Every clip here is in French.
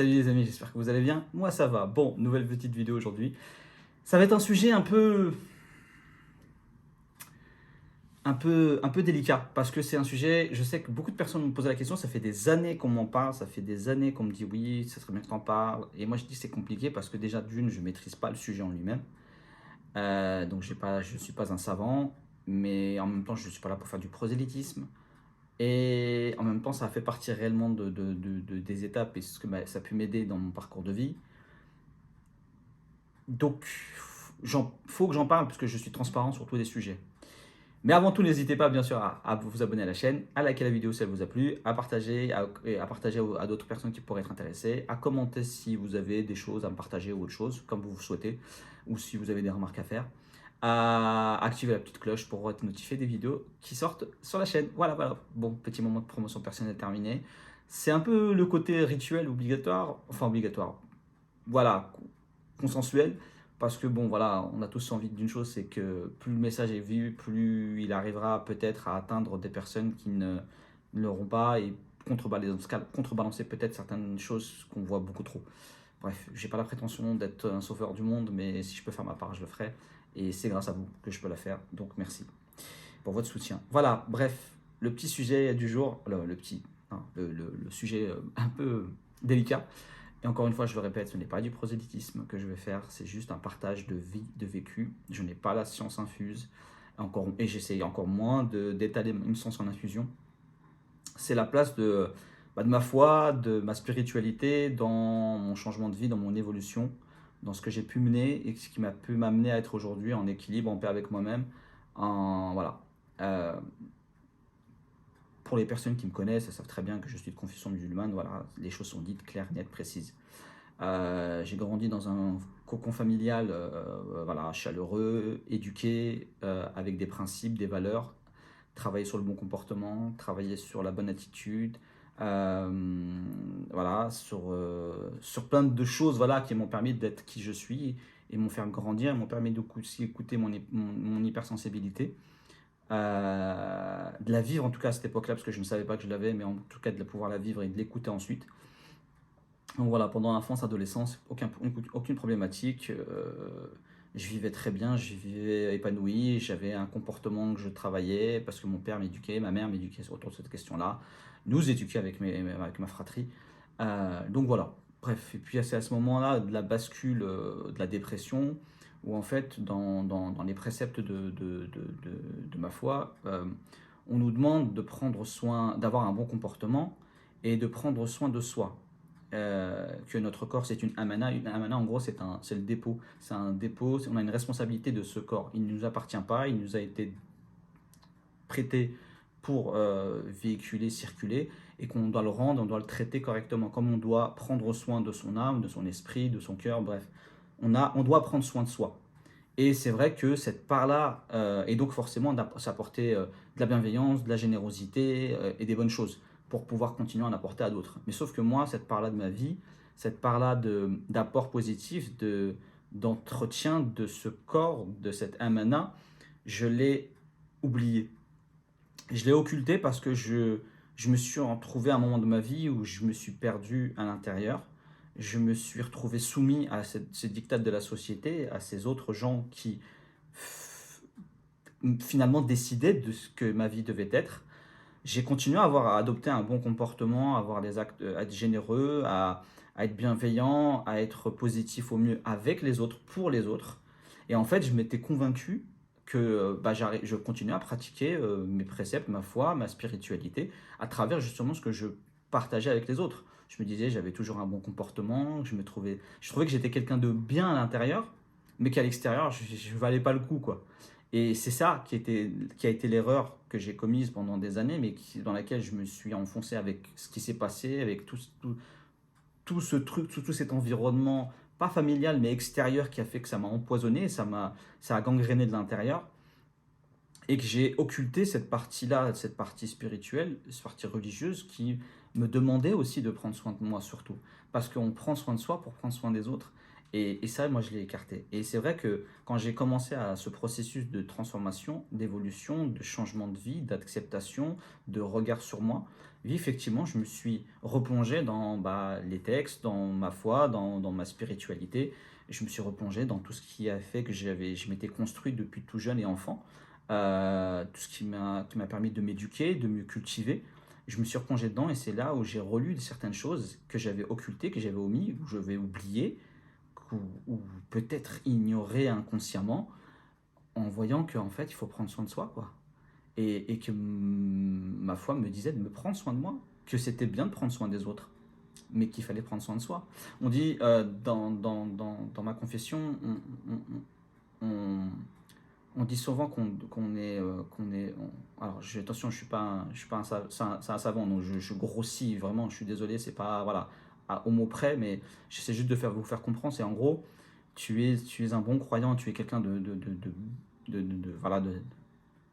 Salut les amis, j'espère que vous allez bien. Moi ça va. Bon, nouvelle petite vidéo aujourd'hui. Ça va être un sujet un peu délicat parce que c'est un sujet, je sais que beaucoup de personnes me posent la question, ça fait des années qu'on m'en parle, ça fait des années qu'on me dit oui, ça serait bien que t'en parles. Et moi je dis que c'est compliqué parce que déjà d'une, je maîtrise pas le sujet en lui-même. Donc je suis pas un savant, mais en même temps je suis pas là pour faire du prosélytisme. Et en même temps ça a fait partie réellement des étapes et ce que ça a pu m'aider dans mon parcours de vie. Donc, faut que j'en parle parce que je suis transparent sur tous les sujets. Mais avant tout, n'hésitez pas bien sûr à vous abonner à la chaîne, à liker la vidéo si elle vous a plu, à partager, à partager à d'autres personnes qui pourraient être intéressées, à commenter si vous avez des choses à me partager ou autre chose, comme vous souhaitez, ou si vous avez des remarques à faire, à activer la petite cloche pour être notifié des vidéos qui sortent sur la chaîne. Voilà, voilà. Bon, petit moment de promotion personnelle terminé. C'est un peu le côté rituel obligatoire, enfin obligatoire, voilà, consensuel, parce que bon, voilà, on a tous envie d'une chose, c'est que plus le message est vu, plus il arrivera peut-être à atteindre des personnes qui ne l'auront pas et contrebalancer peut-être certaines choses qu'on voit beaucoup trop. Bref, j'ai pas la prétention d'être un sauveur du monde, mais si je peux faire ma part, je le ferai. Et c'est grâce à vous que je peux la faire. Donc merci pour votre soutien. Voilà, bref, le petit sujet du jour, le petit, hein, le sujet un peu délicat. Et encore une fois, je le répète, ce n'est pas du prosélytisme que je vais faire, c'est juste un partage de vie, de vécu. Je n'ai pas la science infuse, et j'essaye encore moins d'étaler une science en infusion. C'est la place de ma foi, de ma spiritualité, dans mon changement de vie, dans mon évolution, dans ce que j'ai pu mener et ce qui m'a pu m'amener à être aujourd'hui en équilibre, en paix avec moi-même. Voilà. Euh, pour les personnes qui me connaissent, elles savent très bien que je suis de confession musulmane. Voilà, les choses sont dites claires, nettes, précises. J'ai grandi dans un cocon familial, voilà, chaleureux, éduqué, avec des principes, des valeurs, travailler sur le bon comportement, travailler sur la bonne attitude, voilà, sur plein de choses, voilà, qui m'ont permis d'être qui je suis et m'ont fait grandir, m'ont permis de aussi écouter mon hypersensibilité. De la vivre en tout cas à cette époque-là, parce que je ne savais pas que je l'avais, mais en tout cas de pouvoir la vivre et de l'écouter ensuite. Donc voilà, pendant l'enfance, adolescence, aucune problématique. Je vivais très bien, je vivais épanoui, j'avais un comportement que je travaillais parce que mon père m'éduquait, ma mère m'éduquait autour de cette question-là, nous éduquait avec ma fratrie. Donc voilà, bref. Et puis c'est à ce moment-là de la bascule de la dépression où en fait, dans les préceptes de ma foi, on nous demande de prendre soin, d'avoir un bon comportement et de prendre soin de soi. Que notre corps c'est une amana. Une amana en gros c'est le dépôt. C'est un dépôt, on a une responsabilité de ce corps. Il ne nous appartient pas, il nous a été prêté pour véhiculer, circuler et qu'on doit le rendre, on doit le traiter correctement. Comme on doit prendre soin de son âme, de son esprit, de son cœur, bref. On doit prendre soin de soi. Et c'est vrai que cette part-là, et donc forcément s'apporter de la bienveillance, de la générosité et des bonnes choses pour pouvoir continuer à en apporter à d'autres. Mais sauf que moi, cette part-là de ma vie, cette part-là d'apport positif, d'entretien de ce corps, de cette amana, je l'ai oublié. Je l'ai occulté parce que je me suis retrouvé à un moment de ma vie où je me suis perdu à l'intérieur. Je me suis retrouvé soumis à ces diktats de la société, à ces autres gens qui finalement décidaient de ce que ma vie devait être. J'ai continué à adopter un bon comportement, à avoir des actes, à être généreux, à être bienveillant, à être positif au mieux avec les autres, pour les autres. Et en fait, je m'étais convaincu que bah, je continuais à pratiquer mes préceptes, ma foi, ma spiritualité, à travers justement ce que je partageais avec les autres. Je me disais, j'avais toujours un bon comportement, je trouvais que j'étais quelqu'un de bien à l'intérieur, mais qu'à l'extérieur, je ne valais pas le coup, quoi. Et c'est ça qui a été l'erreur que j'ai commise pendant des années, mais dans laquelle je me suis enfoncé avec ce qui s'est passé, avec tout ce truc, tout cet environnement, pas familial, mais extérieur, qui a fait que ça m'a empoisonné, ça a gangréné de l'intérieur, et que j'ai occulté cette partie-là, cette partie spirituelle, cette partie religieuse, qui me demandait aussi de prendre soin de moi surtout. Parce qu'on prend soin de soi pour prendre soin des autres. Et ça, moi, je l'ai écarté. Et c'est vrai que quand j'ai commencé à ce processus de transformation, d'évolution, de changement de vie, d'acceptation, de regard sur moi, oui, effectivement, je me suis replongé dans les textes, dans ma foi, dans ma spiritualité. Je me suis replongé dans tout ce qui a fait que je m'étais construit depuis tout jeune et enfant. Tout ce qui m'a permis de m'éduquer, de me cultiver. Je me suis replongé dedans et c'est là où j'ai relu certaines choses que j'avais occultées, que j'avais omis, ou je vais oublier ou peut-être ignorer inconsciemment en voyant qu'en fait il faut prendre soin de soi quoi. Et que ma foi me disait de me prendre soin de moi, que c'était bien de prendre soin des autres, mais qu'il fallait prendre soin de soi. On dit dans ma confession, on, on dit souvent alors attention, je suis pas un savant, donc je grossis vraiment, je suis désolé, c'est pas voilà au mot près, mais j'essaie juste de vous faire comprendre. C'est en gros, tu es un bon croyant, tu es quelqu'un voilà,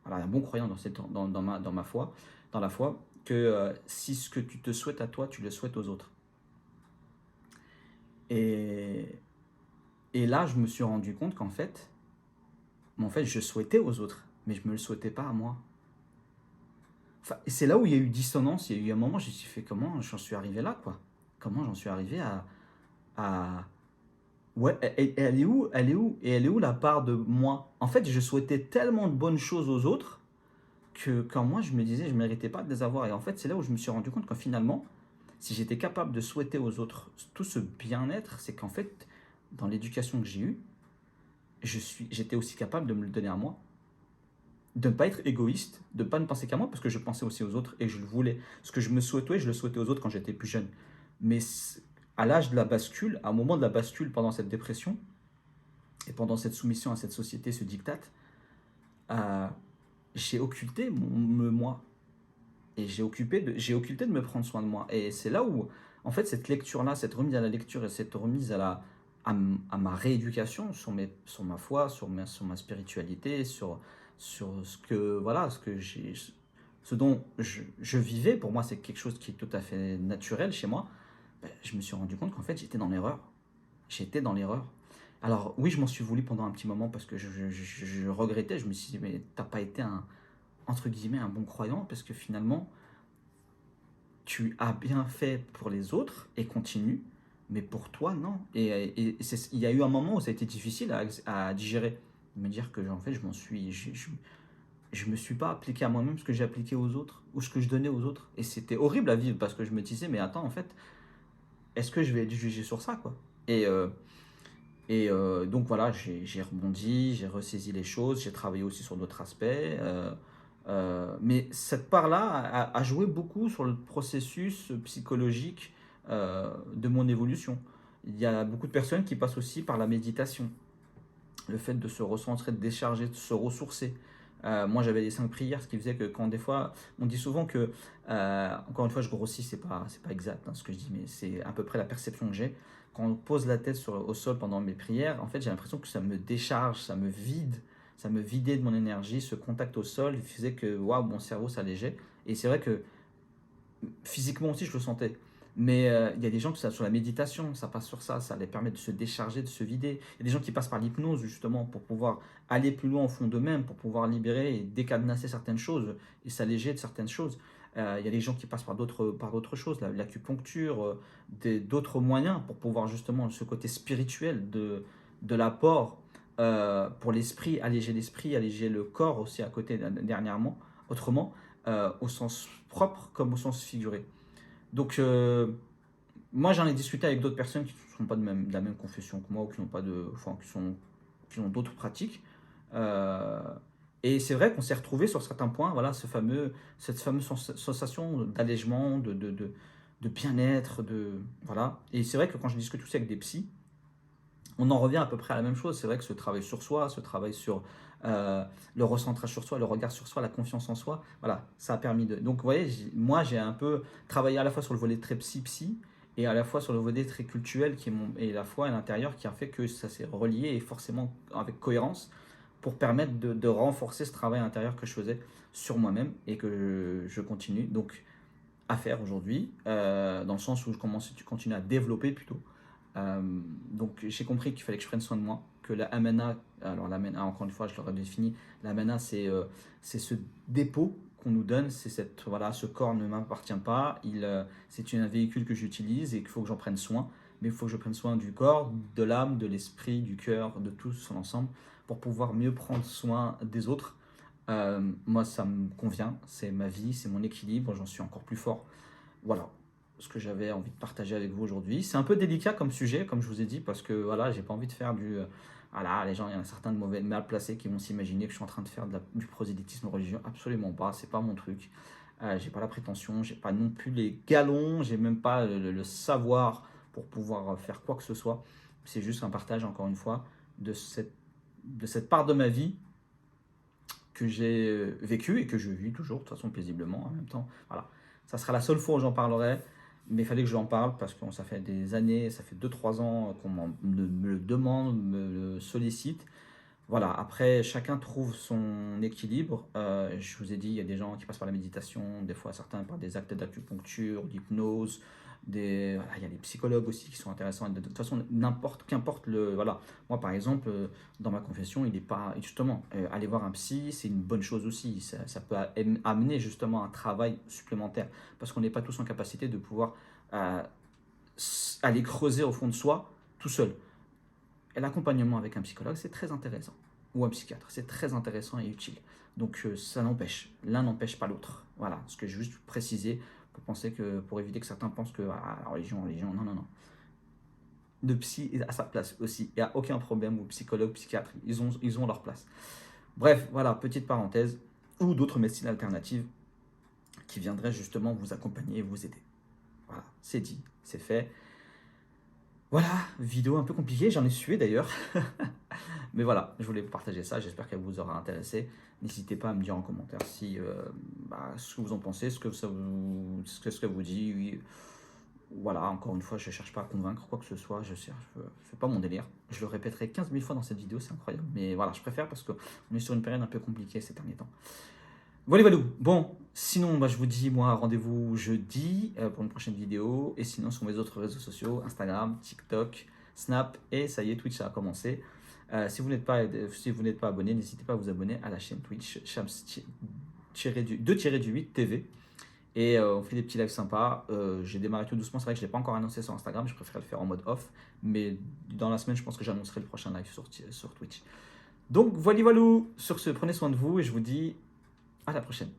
un bon croyant dans ma foi, dans la foi, que si ce que tu te souhaites à toi, tu le souhaites aux autres. Et, et là, je me suis rendu compte qu'en fait, je souhaitais aux autres, mais je me le souhaitais pas à moi. Enfin, et c'est là où il y a eu dissonance, il y a eu un moment, je me suis fait comment j'en suis arrivé là, quoi. Comment j'en suis arrivé à... Ouais, elle est où, et elle est où la part de moi? En fait, je souhaitais tellement de bonnes choses aux autres que quand moi je me disais je ne méritais pas de les avoir. Et en fait, c'est là où je me suis rendu compte que finalement, si j'étais capable de souhaiter aux autres tout ce bien-être, c'est qu'en fait, dans l'éducation que j'ai eue, j'étais aussi capable de me le donner à moi, de ne pas être égoïste, de ne pas ne penser qu'à moi, parce que je pensais aussi aux autres et je le voulais. Ce que je me souhaitais, je le souhaitais aux autres quand j'étais plus jeune. Mais à l'âge de la bascule, à un moment de la bascule pendant cette dépression et pendant cette soumission à cette société, ce diktat, euh, j'ai occulté moi. Et j'ai occulté de me prendre soin de moi. Et c'est là où, en fait, cette lecture-là, cette remise à la lecture et cette remise à ma rééducation sur ma foi, sur ma spiritualité, sur ce que, voilà, ce dont je vivais, pour moi, c'est quelque chose qui est tout à fait naturel chez moi. Ben, je me suis rendu compte qu'en fait, j'étais dans l'erreur. J'étais dans l'erreur. Alors, oui, je m'en suis voulu pendant un petit moment parce que je regrettais. Je me suis dit, mais t'as pas été entre guillemets, un bon croyant parce que finalement, tu as bien fait pour les autres et continue, mais pour toi, non. Il y a eu un moment où ça a été difficile à digérer. Me dire que, en fait, je me suis pas appliqué à moi-même ce que j'ai appliqué aux autres ou ce que je donnais aux autres. Et c'était horrible à vivre parce que je me disais, mais attends, en fait, est-ce que je vais être jugé sur ça, quoi? Et, euh, donc voilà, j'ai rebondi, j'ai ressaisi les choses, j'ai travaillé aussi sur d'autres aspects. Mais cette part-là a joué beaucoup sur le processus psychologique de mon évolution. Il y a beaucoup de personnes qui passent aussi par la méditation, le fait de se recentrer, de décharger, de se ressourcer. Moi, j'avais les 5 prières, ce qui faisait que quand des fois, on dit souvent que, encore une fois, je grossis, c'est pas exact hein, ce que je dis, mais c'est à peu près la perception que j'ai. Quand on pose la tête au sol pendant mes prières, en fait, j'ai l'impression que ça me décharge, ça me vidait de mon énergie. Ce contact au sol il faisait que, waouh, mon cerveau s'allégeait. Et c'est vrai que physiquement aussi, je le sentais. Mais il y a des gens qui ça sur la méditation, ça passe sur ça les permet de se décharger, de se vider. Il y a des gens qui passent par l'hypnose justement pour pouvoir aller plus loin au fond d'eux-mêmes, pour pouvoir libérer et décadenasser certaines choses et s'alléger de certaines choses. Il y a des gens qui passent par d'autres choses, l'acupuncture, d'autres moyens pour pouvoir justement ce côté spirituel de l'apport pour l'esprit, alléger le corps aussi à côté dernièrement, autrement, au sens propre comme au sens figuré. Donc, moi, j'en ai discuté avec d'autres personnes qui ne sont pas de la même confession que moi ou qui n'ont pas enfin, qui ont d'autres pratiques. Euh, et c'est vrai qu'on s'est retrouvé sur certains points, voilà, cette fameuse sensation d'allègement, de bien-être, voilà. Et c'est vrai que quand je discute aussi avec des psys, on en revient à peu près à la même chose. C'est vrai que ce travail sur soi, ce travail sur euh, le recentrage sur soi, le regard sur soi, la confiance en soi, voilà, ça a permis de. Donc, vous voyez, moi, j'ai un peu travaillé à la fois sur le volet très psy et à la fois sur le volet très culturel et la foi à l'intérieur qui a fait que ça s'est relié et forcément avec cohérence pour permettre de renforcer ce travail intérieur que je faisais sur moi-même et que je continue donc à faire aujourd'hui, dans le sens où tu continues à développer plutôt Donc j'ai compris qu'il fallait que je prenne soin de moi, que la amana, alors la amana, encore une fois je l'aurais défini, la amana c'est ce dépôt qu'on nous donne, c'est cette, voilà, ce corps ne m'appartient pas, c'est un véhicule que j'utilise et qu'il faut que j'en prenne soin, mais il faut que je prenne soin du corps, de l'âme, de l'esprit, du cœur, de tout son ensemble, pour pouvoir mieux prendre soin des autres. Moi ça me convient, c'est ma vie, c'est mon équilibre, j'en suis encore plus fort. Voilà ce que j'avais envie de partager avec vous aujourd'hui. C'est un peu délicat comme sujet, comme je vous ai dit, parce que voilà, j'ai pas envie de faire du. Voilà, les gens, il y en a certains de mauvais, mal placés qui vont s'imaginer que je suis en train de faire du prosélytisme religieux. Absolument pas, c'est pas mon truc. J'ai pas la prétention, j'ai pas non plus les galons, j'ai même pas le savoir pour pouvoir faire quoi que ce soit. C'est juste un partage, encore une fois, de cette part de ma vie que j'ai vécu et que je vis toujours, de toute façon, paisiblement en même temps. Voilà. Ça sera la seule fois où j'en parlerai, mais il fallait que j'en parle parce que ça fait des années, ça fait 2 3 ans qu'on me le demande, me le sollicite. Voilà, après, chacun trouve son équilibre. Je vous ai dit, il y a des gens qui passent par la méditation, des fois certains par des actes d'acupuncture, d'hypnose. Voilà, il y a des psychologues aussi qui sont intéressants. De toute façon, qu'importe le. Voilà, moi par exemple, dans ma confession, il n'est pas. Justement, aller voir un psy, c'est une bonne chose aussi. Ça peut amener justement un travail supplémentaire parce qu'on n'est pas tous en capacité de pouvoir euh, aller creuser au fond de soi tout seul. Et l'accompagnement avec un psychologue, c'est très intéressant. Ou un psychiatre, c'est très intéressant et utile. Donc ça n'empêche, l'un n'empêche pas l'autre. Voilà, ce que je veux juste préciser pour éviter que certains pensent que la religion, non, non, non. Le psy est à sa place aussi. Il n'y a aucun problème, ou psychologue, psychiatre, ils ont leur place. Bref, voilà, petite parenthèse. Ou d'autres médecines alternatives qui viendraient justement vous accompagner et vous aider. Voilà, c'est dit, c'est fait. Voilà, vidéo un peu compliquée, j'en ai sué d'ailleurs. Mais voilà, je voulais vous partager ça, j'espère qu'elle vous aura intéressé. N'hésitez pas à me dire en commentaire ce que vous en pensez, ce que ça vous dit. Oui. Voilà, encore une fois, je ne cherche pas à convaincre quoi que ce soit, je fais pas mon délire. Je le répéterai 15 000 fois dans cette vidéo, c'est incroyable. Mais voilà, je préfère parce qu'on est sur une période un peu compliquée ces derniers temps. Voilà, voilà. Bon, sinon, je vous dis, moi, rendez-vous jeudi pour une prochaine vidéo. Et sinon, sur mes autres réseaux sociaux, Instagram, TikTok, Snap, et ça y est, Twitch a commencé. Si vous n'êtes pas abonné, n'hésitez pas à vous abonner à la chaîne Twitch, Shams-2-8 TV. Et on fait des petits lives sympas. J'ai démarré tout doucement, c'est vrai que je ne l'ai pas encore annoncé sur Instagram, je préfère le faire en mode off. Mais dans la semaine, je pense que j'annoncerai le prochain live sur Twitch. Donc, voilà, sur ce, prenez soin de vous et je vous dis à la prochaine.